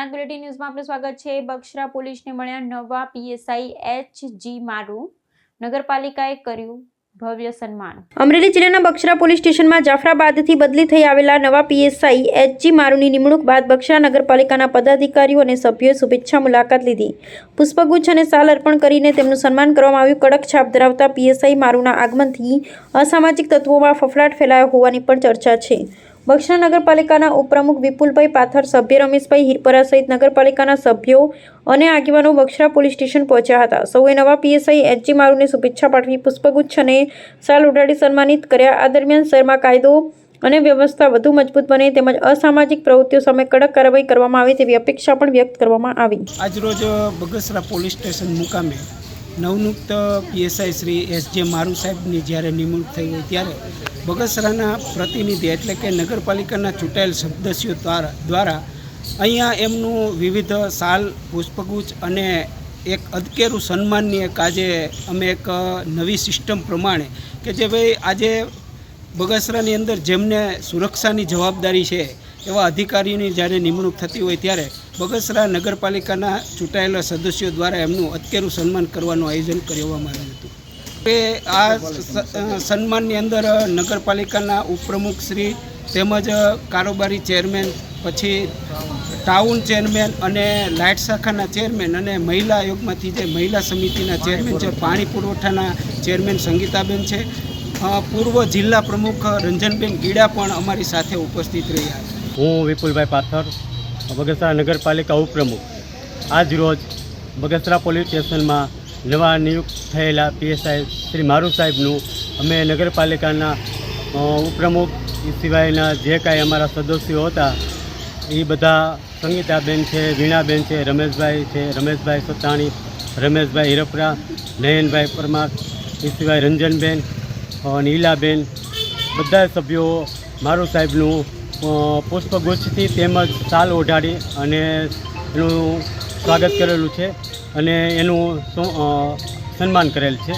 Gujarat bulletin ન્યૂઝમાં આપનું સ્વાગત છે। બગસરા પોલીસને મળ્યા નવા પીએસઆઈ એચ.જી. મારુ। નગરપાલિકાએ કર્યું ભવ્ય સન્માન। અમરેલી જિલ્લાના બગસરા પોલીસ સ્ટેશનમાં જાફરાબાદથી બદલી થઈ આવેલા નવા પીએસઆઈ એચ.જી. મારુની નિમણૂક બાદ બગસરા નગરપાલિકાના પદાધિકારીઓ અને સભ્યોએ શુભેચ્છા મુલાકાત લીધી। પુષ્પગુચ્છ અને શાલ અર્પણ કરીને તેમનું સન્માન કરવામાં આવ્યું। કડક છાપ ધરાવતા પીએસઆઈ મારુના આગમનથી અસામાજિક તત્વોમાં ફફડાટ ફેલાયો હોવાની પણ ચર્ચા છે। બગસરા નગરપાલિકાના ઉપપ્રમુખ વિપુલભાઈ પાથર, સભ્ય રમેશભાઈ હિરપરા સહિત નગરપાલિકાના સભ્યો અને આગેવાનો બગસરા પોલીસ સ્ટેશન પહોંચ્યા હતા। સૌએ નવા પીએસઆઈ એચ.જી. મારુને શુભેચ્છા પાઠવી પુષ્પગુચ્છ અને શાલ ઉડાડી સન્માનિત કર્યા। આ દરમિયાન શહેરમાં કાયદો અને વ્યવસ્થા વધુ મજબૂત બને તેમજ અસામાજિક પ્રવૃત્તિઓ સામે કડક કાર્યવાહી કરવામાં આવે તેવી અપેક્ષા પણ વ્યક્ત કરવામાં આવી। આજરોજ બગસરા પોલીસ સ્ટેશન મુકામે નવનિયુક્ત પીએસઆઈ શ્રી એચ.જે. મારુ સાહેબની જ્યારે નિમણૂક થઈ હોય ત્યારે બગસરાના પ્રતિનિધિ એટલે કે નગરપાલિકાના ચૂંટાયેલ સદસ્યો દ્વારા અહીંયા એમનું વિવિધ શાલ, પુષ્પગુચ્છ અને એક અદકેરું સન્માનની એક આજે અમે એક નવી સિસ્ટમ પ્રમાણે કે જે ભાઈ આજે બગસરાની અંદર જેમને સુરક્ષાની જવાબદારી છે એવા અધિકારીઓની જ્યારે નિમણૂક થતી હોય ત્યારે બગસરા નગરપાલિકાના ચૂંટાયેલા સદસ્યો દ્વારા એમનું અદકેરું સન્માન કરવાનું આયોજન કરવામાં આવ્યું હતું। આ સન્માનની અંદર નગરપાલિકાના ઉપપ્રમુખ શ્રી તેમજ કારોબારી ચેરમેન, પછી ટાઉન ચેરમેન અને લાઇટ શાખાના ચેરમેન અને મહિલા આયોગમાંથી જે મહિલા સમિતિના ચેરમેન છે, પાણી પુરવઠાના ચેરમેન સંગીતાબેન છે, પૂર્વ જિલ્લા પ્રમુખ રંજનબેન ગીડા પણ અમારી સાથે ઉપસ્થિત રહ્યા। હું વિપુલભાઈ પાથર, બગસરા નગરપાલિકા ઉપપ્રમુખ, આજ રોજ બગસરા પોલીસ સ્ટેશનમાં નવા નિયુક્ત થયેલા પીએસઆઈ શ્રી મારુ સાહેબનું અમે નગરપાલિકાના ઉપપ્રમુખ એ સિવાયના જે કાંઈ અમારા સદસ્યો હતા એ બધા સંગીતાબેન છે, વીણાબેન છે, રમેશભાઈ છે, રમેશભાઈ સતાણી, રમેશભાઈ હિરપરા, નયનભાઈ પરમાર, એ સિવાય રંજનબેન, નીલાબેન, બધા સભ્યો મારુ સાહેબનું પુષ્પગુચ્છથી તેમજ શાલ ઓઢાડી અને એનું સ્વાગત કરેલું છે અને એનું સન્માન કરેલ છે।